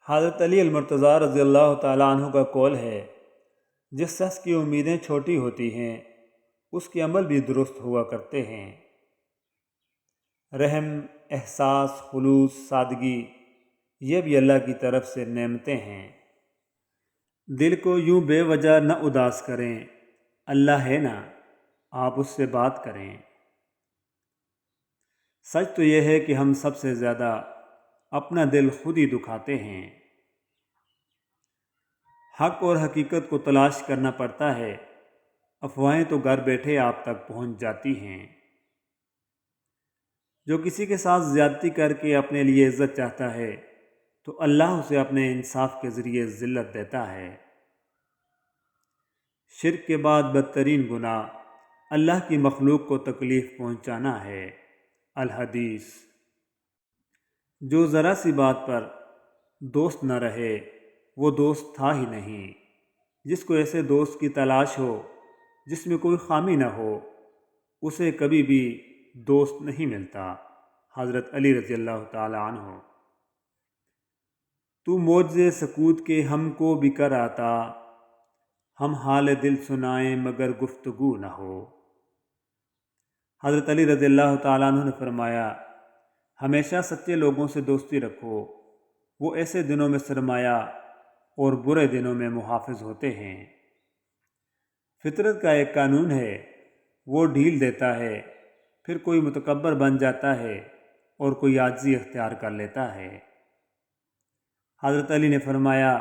حضرت علی المرتضیٰ رضی اللہ تعالیٰ عنہ کا قول ہے، جس شخص کی امیدیں چھوٹی ہوتی ہیں اس کے عمل بھی درست ہوا کرتے ہیں۔ رحم، احساس، خلوص، سادگی، یہ بھی اللہ کی طرف سے نعمتیں ہیں۔ دل کو یوں بے وجہ نہ اداس کریں، اللہ ہے نا، آپ اس سے بات کریں۔ سچ تو یہ ہے کہ ہم سب سے زیادہ اپنا دل خود ہی دکھاتے ہیں۔ حق اور حقیقت کو تلاش کرنا پڑتا ہے، افواہیں تو گھر بیٹھے آپ تک پہنچ جاتی ہیں۔ جو کسی کے ساتھ زیادتی کر کے اپنے لیے عزت چاہتا ہے تو اللہ اسے اپنے انصاف کے ذریعے ذلت دیتا ہے۔ شرک کے بعد بدترین گناہ اللہ کی مخلوق کو تکلیف پہنچانا ہے۔ الحدیث۔ جو ذرا سی بات پر دوست نہ رہے وہ دوست تھا ہی نہیں۔ جس کو ایسے دوست کی تلاش ہو جس میں کوئی خامی نہ ہو، اسے کبھی بھی دوست نہیں ملتا۔ حضرت علی رضی اللہ تعالی عنہ۔ تو معجزے سکوت کے ہم کو بھی کر آتا، ہم حال دل سنائیں مگر گفتگو نہ ہو۔ حضرت علی رضی اللہ تعالیٰ عنہ نے فرمایا، ہمیشہ سچے لوگوں سے دوستی رکھو، وہ ایسے دنوں میں سرمایہ اور برے دنوں میں محافظ ہوتے ہیں۔ فطرت کا ایک قانون ہے، وہ ڈھیل دیتا ہے، پھر کوئی متکبر بن جاتا ہے اور کوئی عاجزی اختیار کر لیتا ہے۔ حضرت علی نے فرمایا،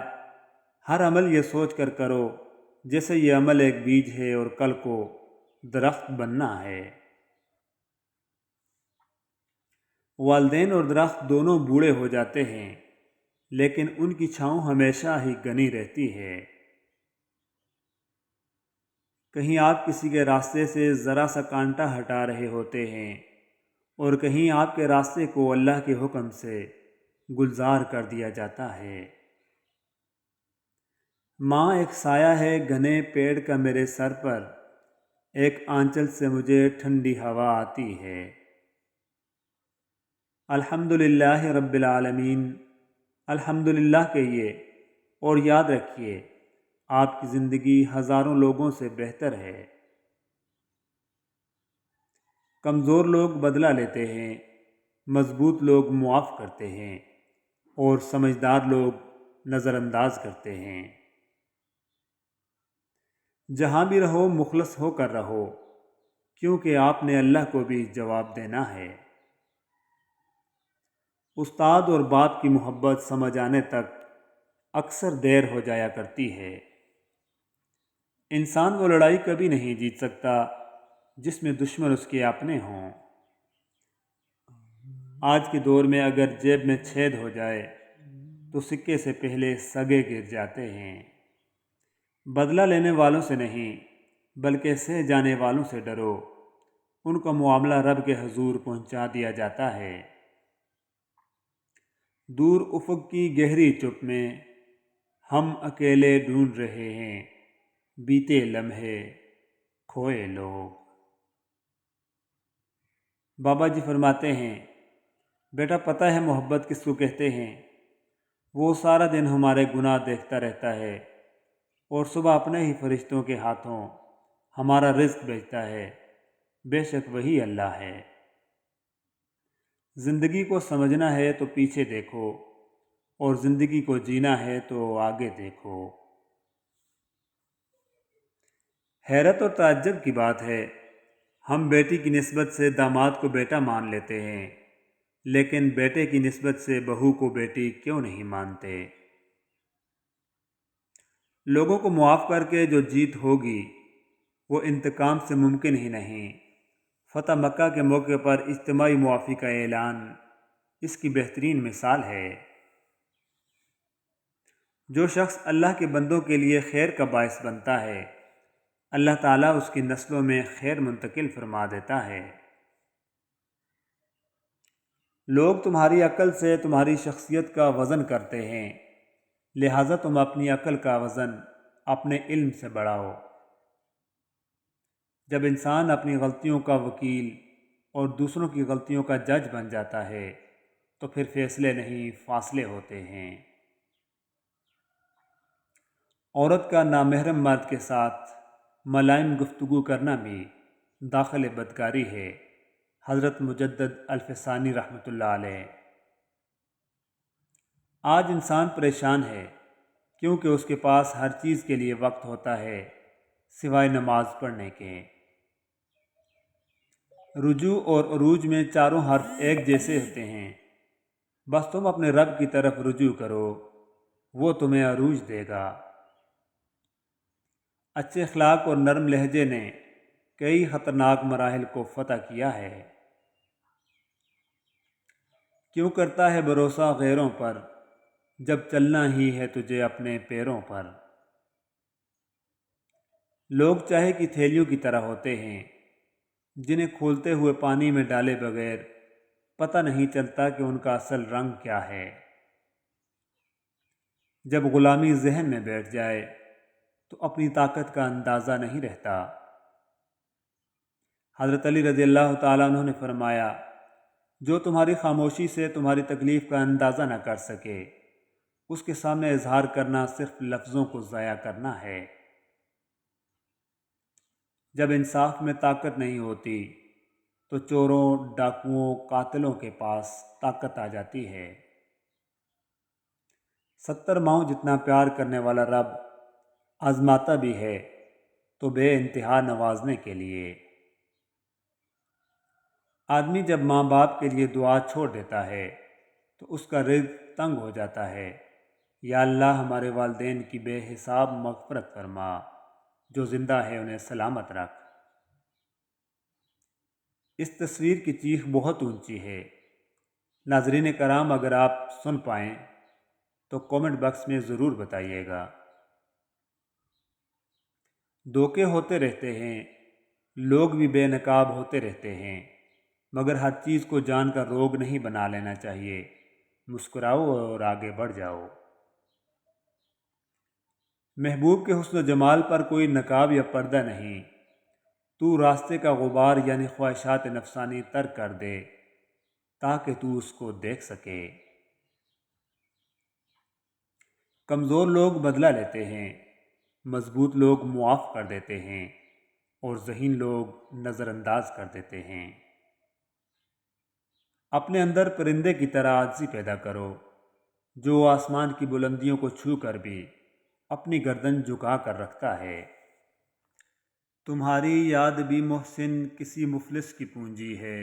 ہر عمل یہ سوچ کر کرو جیسے یہ عمل ایک بیج ہے اور کل کو درخت بننا ہے۔ والدین اور درخت دونوں بوڑھے ہو جاتے ہیں لیکن ان کی چھاؤں ہمیشہ ہی گھنی رہتی ہے۔ کہیں آپ کسی کے راستے سے ذرا سا کانٹا ہٹا رہے ہوتے ہیں اور کہیں آپ کے راستے کو اللہ کے حکم سے گلزار کر دیا جاتا ہے۔ ماں ایک سایہ ہے گھنے پیڑ کا میرے سر پر، ایک آنچل سے مجھے ٹھنڈی ہوا آتی ہے۔ الحمدللہ رب العالمین، الحمدللہ کہیے اور یاد رکھیے آپ کی زندگی ہزاروں لوگوں سے بہتر ہے۔ کمزور لوگ بدلہ لیتے ہیں، مضبوط لوگ معاف کرتے ہیں اور سمجھدار لوگ نظر انداز کرتے ہیں۔ جہاں بھی رہو مخلص ہو کر رہو، کیونکہ آپ نے اللہ کو بھی جواب دینا ہے۔ استاد اور باپ کی محبت سمجھ آنے تک اکثر دیر ہو جایا کرتی ہے۔ انسان وہ لڑائی کبھی نہیں جیت سکتا جس میں دشمن اس کے اپنے ہوں۔ آج کے دور میں اگر جیب میں چھید ہو جائے تو سکے سے پہلے سگے گر جاتے ہیں۔ بدلہ لینے والوں سے نہیں بلکہ سہ جانے والوں سے ڈرو، ان کا معاملہ رب کے حضور پہنچا دیا جاتا ہے۔ دور افق کی گہری چپ میں ہم اکیلے ڈھونڈ رہے ہیں، بیتے لمحے کھوئے لوگ۔ بابا جی فرماتے ہیں، بیٹا پتہ ہے محبت کس کو کہتے ہیں؟ وہ سارا دن ہمارے گناہ دیکھتا رہتا ہے اور صبح اپنے ہی فرشتوں کے ہاتھوں ہمارا رزق بھیجتا ہے، بے شک وہی اللہ ہے۔ زندگی کو سمجھنا ہے تو پیچھے دیکھو اور زندگی کو جینا ہے تو آگے دیکھو۔ حیرت اور تعجب کی بات ہے، ہم بیٹی کی نسبت سے داماد کو بیٹا مان لیتے ہیں لیکن بیٹے کی نسبت سے بہو کو بیٹی کیوں نہیں مانتے؟ لوگوں کو معاف کر کے جو جیت ہوگی وہ انتقام سے ممکن ہی نہیں۔ فتح مکہ کے موقع پر اجتماعی معافی کا اعلان اس کی بہترین مثال ہے۔ جو شخص اللہ کے بندوں کے لیے خیر کا باعث بنتا ہے، اللہ تعالیٰ اس کی نسلوں میں خیر منتقل فرما دیتا ہے۔ لوگ تمہاری عقل سے تمہاری شخصیت کا وزن کرتے ہیں، لہٰذا تم اپنی عقل کا وزن اپنے علم سے بڑھاؤ۔ جب انسان اپنی غلطیوں کا وکیل اور دوسروں کی غلطیوں کا جج بن جاتا ہے تو پھر فیصلے نہیں فاصلے ہوتے ہیں۔ عورت کا نامحرم مرد کے ساتھ ملائم گفتگو کرنا بھی داخل بدکاری ہے۔ حضرت مجدد الفسانی رحمۃ اللہ علیہ۔ آج انسان پریشان ہے کیونکہ اس کے پاس ہر چیز کے لیے وقت ہوتا ہے سوائے نماز پڑھنے کے۔ رجوع اور عروج میں چاروں حرف ایک جیسے ہوتے ہیں، بس تم اپنے رب کی طرف رجوع کرو، وہ تمہیں عروج دے گا۔ اچھے اخلاق اور نرم لہجے نے کئی خطرناک مراحل کو فتح کیا ہے۔ کیوں کرتا ہے بھروسہ غیروں پر جب چلنا ہی ہے تجھے اپنے پیروں پر؟ لوگ چائے کی تھیلیوں کی طرح ہوتے ہیں جنہیں کھولتے ہوئے پانی میں ڈالے بغیر پتہ نہیں چلتا کہ ان کا اصل رنگ کیا ہے۔ جب غلامی ذہن میں بیٹھ جائے تو اپنی طاقت کا اندازہ نہیں رہتا۔ حضرت علی رضی اللہ تعالیٰ عنہ نے فرمایا، جو تمہاری خاموشی سے تمہاری تکلیف کا اندازہ نہ کر سکے، اس کے سامنے اظہار کرنا صرف لفظوں کو ضائع کرنا ہے۔ جب انصاف میں طاقت نہیں ہوتی تو چوروں، ڈاکوؤں، قاتلوں کے پاس طاقت آ جاتی ہے۔ 70 ماؤں جتنا پیار کرنے والا رب آزماتا بھی ہے تو بے انتہا نوازنے کے لیے۔ آدمی جب ماں باپ کے لیے دعا چھوڑ دیتا ہے تو اس کا رزق تنگ ہو جاتا ہے۔ یا اللہ ہمارے والدین کی بے حساب مغفرت فرما، جو زندہ ہے انہیں سلامت رکھ۔ اس تصویر کی چیخ بہت اونچی ہے۔ ناظرین کرام، اگر آپ سن پائیں تو کومنٹ باکس میں ضرور بتائیے گا۔ دھوکے ہوتے رہتے ہیں، لوگ بھی بے نقاب ہوتے رہتے ہیں، مگر ہر چیز کو جان کر روگ نہیں بنا لینا چاہیے۔ مسکراؤ اور آگے بڑھ جاؤ۔ محبوب کے حسن و جمال پر کوئی نقاب یا پردہ نہیں، تو راستے کا غبار یعنی خواہشات نفسانی ترک کر دے تاکہ تو اس کو دیکھ سکے۔ کمزور لوگ بدلہ لیتے ہیں، مضبوط لوگ معاف کر دیتے ہیں اور ذہین لوگ نظر انداز کر دیتے ہیں۔ اپنے اندر پرندے کی طرح عاجزی پیدا کرو، جو آسمان کی بلندیوں کو چھو کر بھی اپنی گردن جھکا کر رکھتا ہے۔ تمہاری یاد بھی محسن کسی مفلس کی پونجی ہے،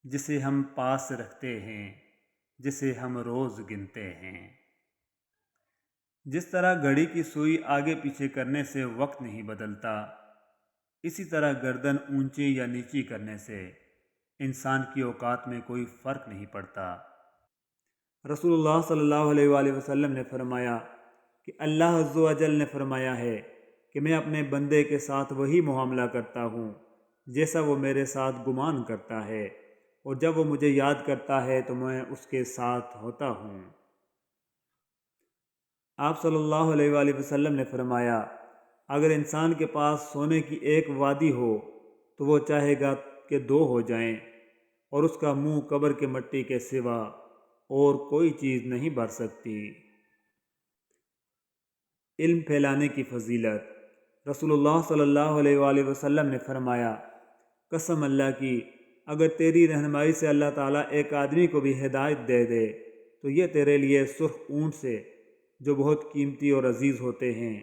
جسے ہم پاس رکھتے ہیں، جسے ہم روز گنتے ہیں۔ جس طرح گھڑی کی سوئی آگے پیچھے کرنے سے وقت نہیں بدلتا، اسی طرح گردن اونچی یا نیچی کرنے سے انسان کی اوقات میں کوئی فرق نہیں پڑتا۔ رسول اللہ صلی اللہ علیہ وآلہ وسلم نے فرمایا کہ اللہ عز و جل نے فرمایا ہے کہ میں اپنے بندے کے ساتھ وہی معاملہ کرتا ہوں جیسا وہ میرے ساتھ گمان کرتا ہے، اور جب وہ مجھے یاد کرتا ہے تو میں اس کے ساتھ ہوتا ہوں۔ آپ صلی اللہ علیہ وآلہ وسلم نے فرمایا، اگر انسان کے پاس سونے کی ایک وادی ہو تو وہ چاہے گا کہ 2 ہو جائیں، اور اس کا منہ قبر کے مٹی کے سوا اور کوئی چیز نہیں بھر سکتی۔ علم پھیلانے کی فضیلت۔ رسول اللہ صلی اللہ علیہ وآلہ وسلم نے فرمایا، قسم اللہ کی، اگر تیری رہنمائی سے اللہ تعالیٰ ایک آدمی کو بھی ہدایت دے دے تو یہ تیرے لیے سرخ اونٹ سے، جو بہت قیمتی اور عزیز ہوتے ہیں،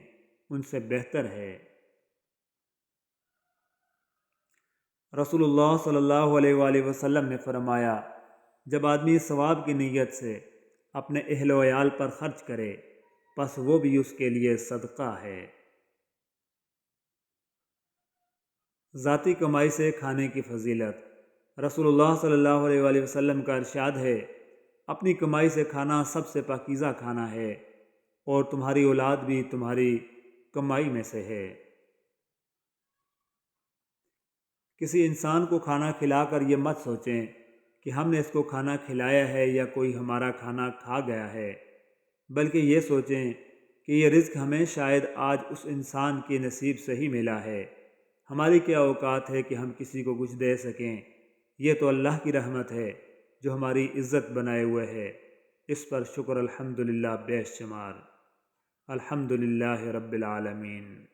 ان سے بہتر ہے۔ رسول اللہ صلی اللہ علیہ وآلہ وسلم نے فرمایا، جب آدمی ثواب کی نیت سے اپنے اہل و عیال پر خرچ کرے پس وہ بھی اس کے لیے صدقہ ہے۔ ذاتی کمائی سے کھانے کی فضیلت۔ رسول اللہ صلی اللہ علیہ وآلہ وسلم کا ارشاد ہے، اپنی کمائی سے کھانا سب سے پاکیزہ کھانا ہے، اور تمہاری اولاد بھی تمہاری کمائی میں سے ہے۔ کسی انسان کو کھانا کھلا کر یہ مت سوچیں کہ ہم نے اس کو کھانا کھلایا ہے یا کوئی ہمارا کھانا کھا گیا ہے، بلکہ یہ سوچیں کہ یہ رزق ہمیں شاید آج اس انسان کے نصیب سے ہی ملا ہے۔ ہماری کیا اوقات ہے کہ ہم کسی کو کچھ دے سکیں؟ یہ تو اللہ کی رحمت ہے جو ہماری عزت بنائے ہوئے ہے، اس پر شکر الحمدللہ بے شمار۔ الحمد للہ رب العالمین۔